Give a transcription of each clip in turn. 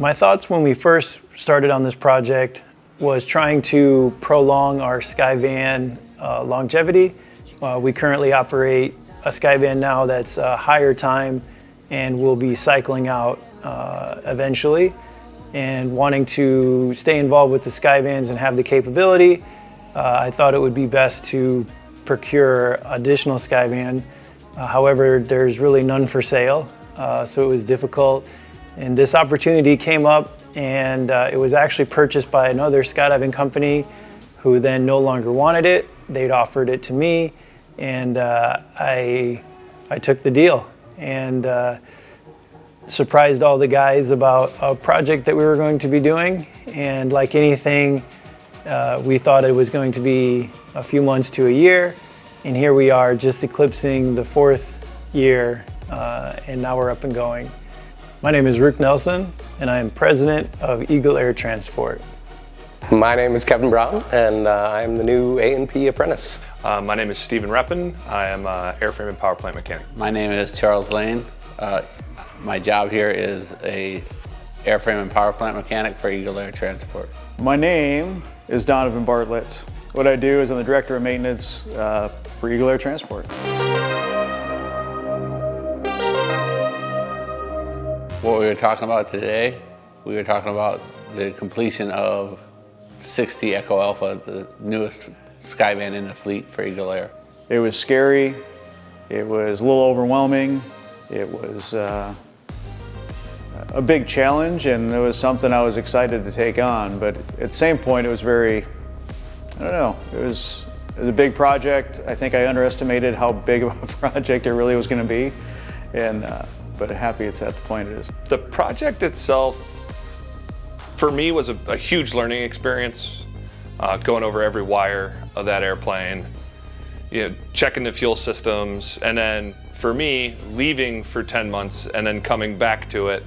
My thoughts when we first started on this project was trying to prolong our Skyvan longevity. We currently operate a Skyvan now that's higher time and will be cycling out eventually. And wanting to stay involved with the Skyvans and have the capability, I thought it would be best to procure additional Skyvan. However, there's really none for sale, so it was difficult. And this opportunity came up, and it was actually purchased by another skydiving company who then no longer wanted it. They'd offered it to me, and I took the deal and surprised all the guys about a project that we were going to be doing. And like anything, we thought it was going to be a few months to a year, and here we are just eclipsing the 4th year, and now we're up and going. My name is Rick Nelson, and I am president of Eagle Air Transport. My name is Kevin Brown, and I am the new A&P apprentice. My name is Stephen Reppin. I am an airframe and power plant mechanic. My name is Charles Lane. My job here is a airframe and power plant mechanic for Eagle Air Transport. My name is Donovan Bartlett. What I do is I'm the director of maintenance for Eagle Air Transport. What we were talking about today, we were talking about the completion of 60 Echo Alpha, the newest Skyvan in the fleet for Eagle Air. It was scary. It was a little overwhelming. It was a big challenge, and it was something I was excited to take on. But at the same point, it was very, I don't know, it was a big project. I think I underestimated how big of a project it really was going to be, and but happy it's at the point it is. The project itself, for me, was a huge learning experience. Going over every wire of that airplane, checking the fuel systems, and then for me, leaving for 10 months and then coming back to it,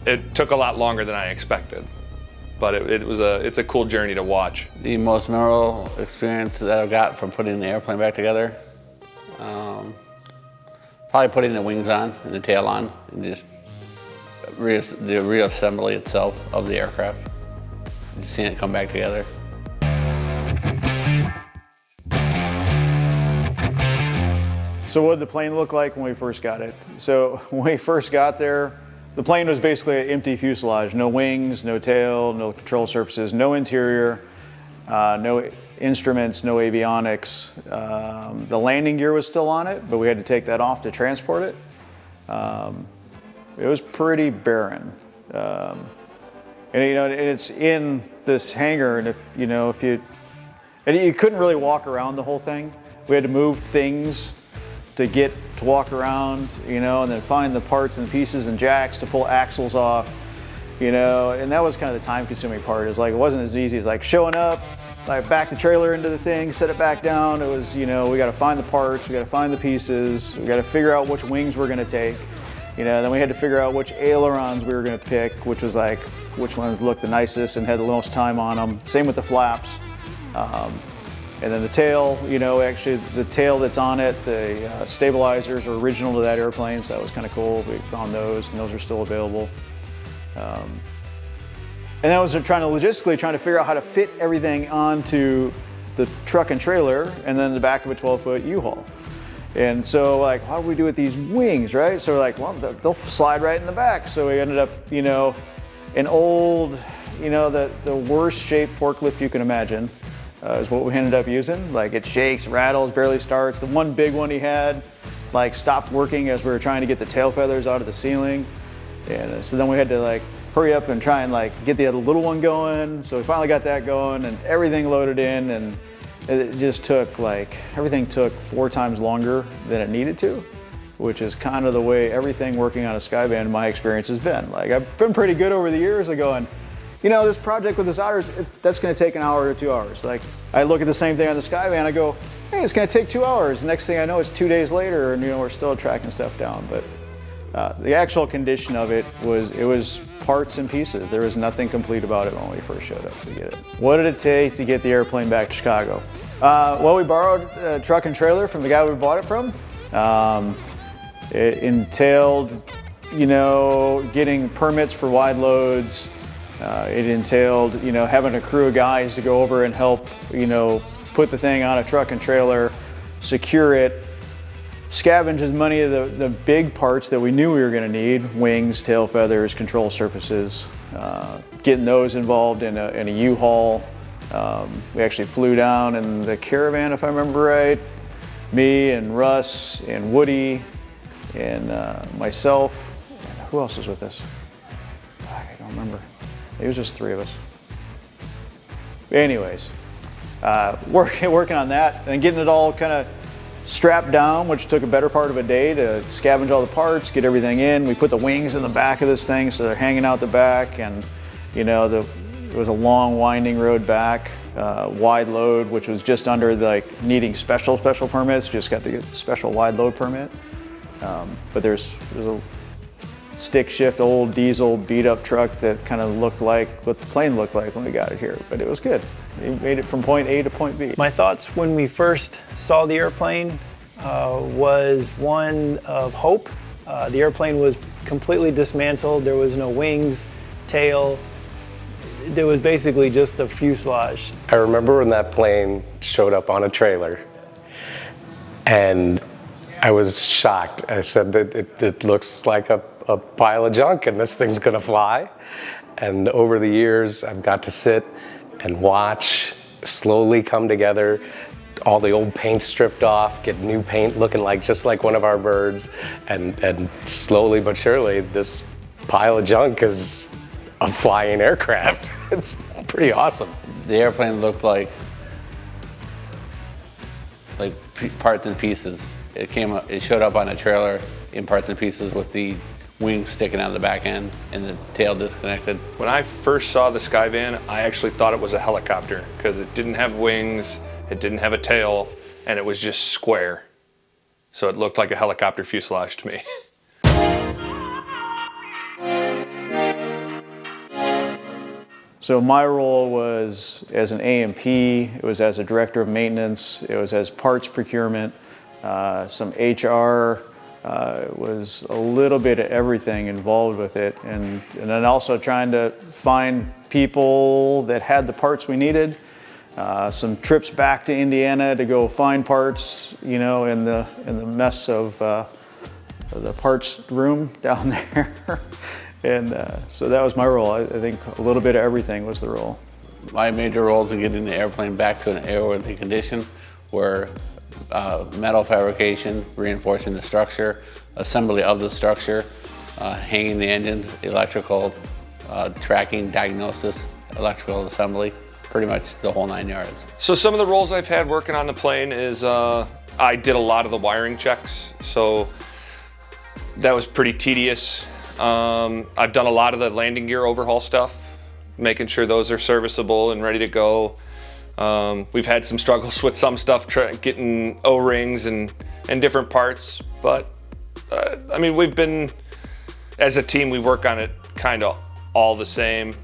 it took a lot longer than I expected. But it's a cool journey to watch. The most memorable experience that I've got from putting the airplane back together, probably putting the wings on and the tail on, and just the reassembly itself of the aircraft. Just seeing it come back together. So what did the plane look like when we first got it? So when we first got there, the plane was basically an empty fuselage. No wings, no tail, no control surfaces, no interior, no instruments, no avionics. The landing gear was still on it, but we had to take that off to transport it. It was pretty barren. And it's in this hangar, and you couldn't really walk around the whole thing. We had to move things to walk around, and then find the parts and pieces and jacks to pull axles off, and that was kind of the time-consuming part. It wasn't as easy as showing up, back the trailer into the thing, set it back down. It was, we got to find the parts, we got to find the pieces, we got to figure out which wings we're going to take, then we had to figure out which ailerons we were going to pick, which was which ones looked the nicest and had the most time on them. Same with the flaps. And then the tail, actually the tail that's on it, the stabilizers are original to that airplane, so that was kind of cool. We found those, and those are still available. And that was logistically trying to figure out how to fit everything onto the truck and trailer, and then the back of a 12-foot U-Haul. And so how do we do with these wings, right? So we're well, they'll slide right in the back. So we ended up, an old, the worst shaped forklift you can imagine. Is what we ended up using. It shakes, rattles, barely starts. The one big one he had, stopped working as we were trying to get the tail feathers out of the ceiling. And so then we had to hurry up and try and get the other little one going. So we finally got that going and everything loaded in, and it just took everything took 4 times longer than it needed to, which is kind of the way everything working on a Skyvan in my experience has been. I've been pretty good over the years of going, this project with this Otters, that's going to take an hour to 2 hours. I look at the same thing on the Skyvan, I go, hey, it's going to take 2 hours. The next thing I know, it's 2 days later, and we're still tracking stuff down. But the actual condition of it was parts and pieces. There was nothing complete about it when we first showed up to get it. What did it take to get the airplane back to Chicago? Well, we borrowed a truck and trailer from the guy we bought it from. It entailed you know, getting permits for wide loads. It entailed, you know, having a crew of guys to go over and help, you know, put the thing on a truck and trailer, secure it, scavenge as many of the big parts that we knew we were going to need, wings, tail feathers, control surfaces, getting those involved in a U-Haul. We actually flew down in the Caravan, if I remember right, me and Russ and Woody and myself. Who else was with us? I don't remember. It was just 3 of us. Anyways, working on that and getting it all kind of strapped down, which took a better part of a day to scavenge all the parts, get everything in. We put the wings in the back of this thing, so they're hanging out the back, and you know, it was a long winding road back, wide load, which was just under like needing special permits. Just got the special wide load permit. But there's a stick shift, old diesel beat up truck that kind of looked like what the plane looked like when we got it here, but it was good. We made it from point A to point B. My thoughts when we first saw the airplane was one of hope. The airplane was completely dismantled. There was no wings, tail. There was basically just a fuselage. I remember when that plane showed up on a trailer, and I was shocked. I said that it looks like a pile of junk and this thing's gonna fly. And over the years, I've got to sit and watch slowly come together, all the old paint stripped off, get new paint looking like just like one of our birds, and slowly but surely, this pile of junk is a flying aircraft. It's pretty awesome. The airplane looked like parts and pieces. It showed up on a trailer in parts and pieces with the wings sticking out of the back end and the tail disconnected. When I first saw the Skyvan, I actually thought it was a helicopter because it didn't have wings, it didn't have a tail, and it was just square. So it looked like a helicopter fuselage to me. So my role was as an A&P, it was as a director of maintenance, it was as parts procurement, some HR, was a little bit of everything involved with it, and then also trying to find people that had the parts we needed. Some trips back to Indiana to go find parts, you know, in the mess of the parts room down there. And so that was my role. I think a little bit of everything was the role. My major roles in getting the airplane back to an airworthy condition were metal fabrication, reinforcing the structure, assembly of the structure, hanging the engines, electrical, tracking, diagnosis, electrical assembly, pretty much the whole 9 yards. So some of the roles I've had working on the plane is I did a lot of the wiring checks, so that was pretty tedious. I've done a lot of the landing gear overhaul stuff, making sure those are serviceable and ready to go. We've had some struggles with some stuff, getting O-rings and different parts, but I mean, we've been, as a team, we work on it kind of all the same.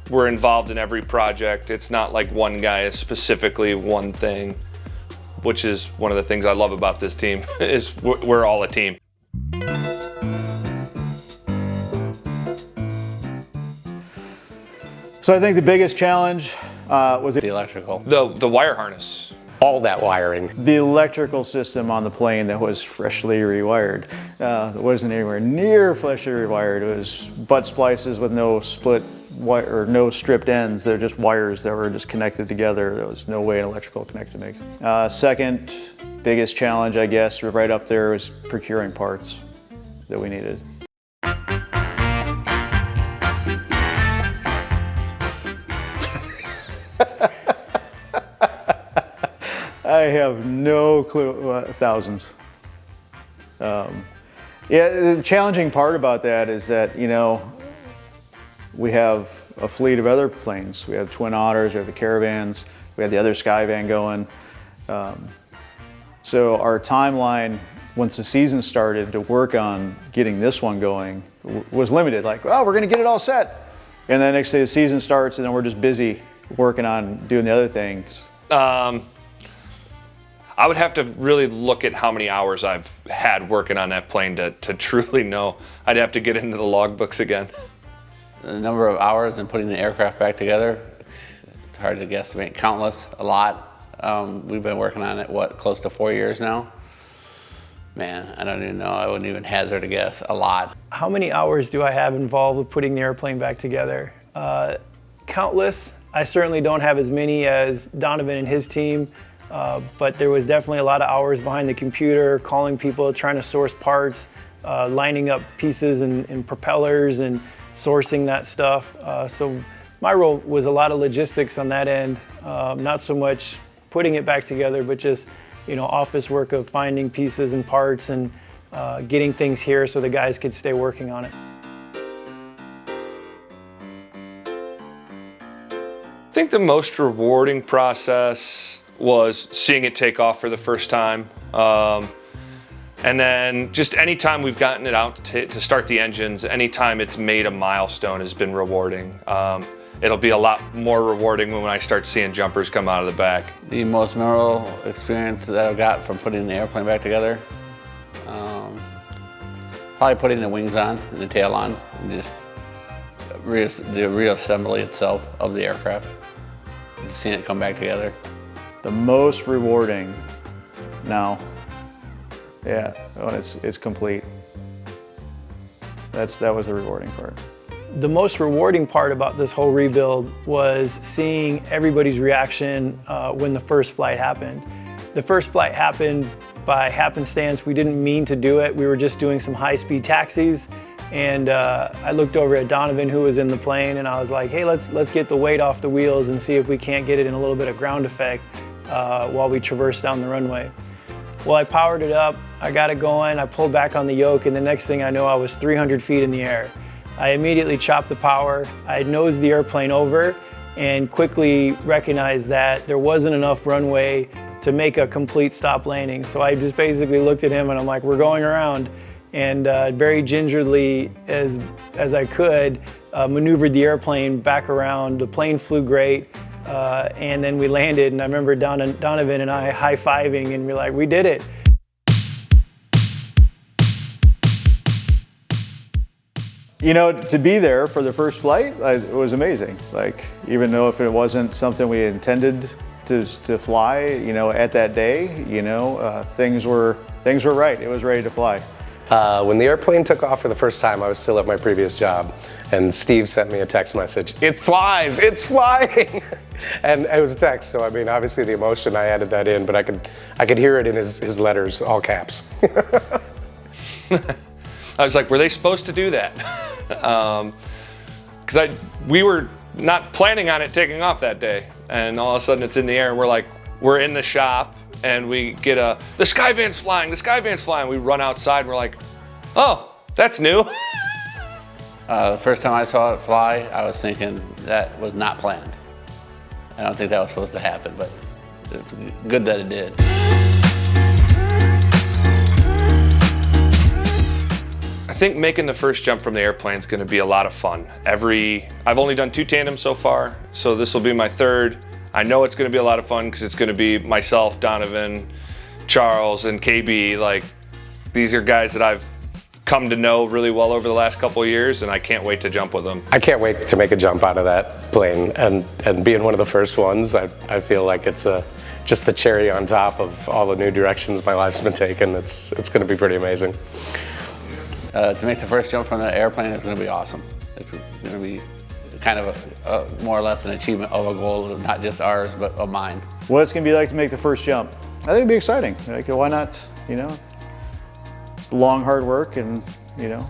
We're involved in every project. It's not like one guy is specifically one thing, which is one of the things I love about this team, is we're all a team. So I think the biggest challenge was The electrical. The wire harness. All that wiring. the electrical system on the plane that was freshly rewired. It wasn't anywhere near freshly rewired. It was butt splices with no split wire or no stripped ends. They're just wires that were just connected together. There was no way an electrical connection makes sense. Second biggest challenge, I guess, right up there was procuring parts that we needed. I have no clue. Thousands. Yeah, the challenging part about that is that, you know, we have a fleet of other planes. We have Twin Otters, we have the Caravans, we have the other Skyvan going. So our timeline, once the season started, to work on getting this one going was limited. Like, oh, we're gonna get it all set. And then next day the season starts and then we're just busy working on doing the other things. I would have to really look at how many hours I've had working on that plane to truly know. I'd have to get into the logbooks again. The number of hours in putting the aircraft back together, it's hard to guesstimate. Countless, a lot. We've been working on it, what, close to 4 years now? Man, I don't even know. I wouldn't even hazard a guess. A lot. How many hours do I have involved with putting the airplane back together? Countless. I certainly don't have as many as Donovan and his team, but there was definitely a lot of hours behind the computer, calling people, trying to source parts, lining up pieces and propellers and sourcing that stuff. So my role was a lot of logistics on that end, not so much putting it back together, but just office work of finding pieces and parts and getting things here so the guys could stay working on it. I think the most rewarding process was seeing it take off for the first time. And then just anytime we've gotten it out to start the engines, anytime it's made a milestone has been rewarding. It'll be a lot more rewarding when I start seeing jumpers come out of the back. The most memorable experience that I've got from putting the airplane back together, probably putting the wings on and the tail on, and just the reassembly itself of the aircraft. Just seeing it come back together. The most rewarding now, yeah, when it's complete. That was the rewarding part. The most rewarding part about this whole rebuild was seeing everybody's reaction when the first flight happened. The first flight happened by happenstance. We didn't mean to do it. We were just doing some high-speed taxis, and I looked over at Donovan, who was in the plane, and I was like, hey, let's get the weight off the wheels and see if we can't get it in a little bit of ground effect while we traverse down the runway. Well, I powered it up, I got it going, I pulled back on the yoke, and the next thing I know, I was 300 feet in the air. I immediately chopped the power, I nosed the airplane over, and quickly recognized that there wasn't enough runway to make a complete stop landing. So I just basically looked at him and I'm like, we're going around. And very gingerly, as I could, maneuvered the airplane back around. The plane flew great, and then we landed, and I remember Donovan and I high-fiving, and we're like, we did it. To be there for the first flight, it was amazing. Like, even though if it wasn't something we intended to fly, at that day, things were right. It was ready to fly. When the airplane took off for the first time, I was still at my previous job, and Steve sent me a text message. It flies, it's flying! And it was a text, so I mean, obviously the emotion, I added that in, but I could hear it in his letters, all caps. I was like, were they supposed to do that? Because we were not planning on it taking off that day, and all of a sudden it's in the air, and we're in the shop, and we get the Skyvan's flying, the Skyvan's flying. We run outside and we're like, oh, that's new. The first time I saw it fly, I was thinking that was not planned. I don't think that was supposed to happen, but it's good that it did. I think making the first jump from the airplane is going to be a lot of fun. I've only done 2 tandems so far, so this will be my 3rd. I know it's going to be a lot of fun because it's going to be myself, Donovan, Charles, and KB. Like, these are guys that I've come to know really well over the last couple of years, and I can't wait to jump with them. I can't wait to make a jump out of that plane, and being one of the first ones, I feel like it's just the cherry on top of all the new directions my life's been taking. It's going to be pretty amazing. To make the first jump from that airplane is going to be awesome. It's going to be kind of more or less an achievement of a goal, not just ours, but of mine. What it's going to be like to make the first jump? I think it'd be exciting. Like, why not? It's long, hard work, and the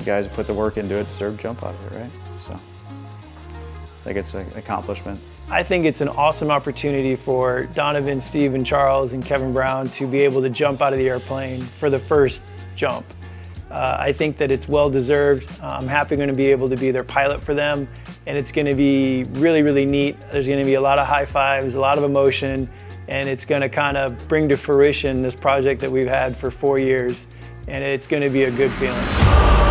guys who put the work into it deserve to jump out of it, right? So I think it's an accomplishment. I think it's an awesome opportunity for Donovan, Steve, and Charles, and Kevin Brown to be able to jump out of the airplane for the first jump. I think that it's well-deserved. I'm happy going to be able to be their pilot for them, and it's going to be really, really neat. There's going to be a lot of high fives, a lot of emotion, and it's going to kind of bring to fruition this project that we've had for 4 years, and it's going to be a good feeling.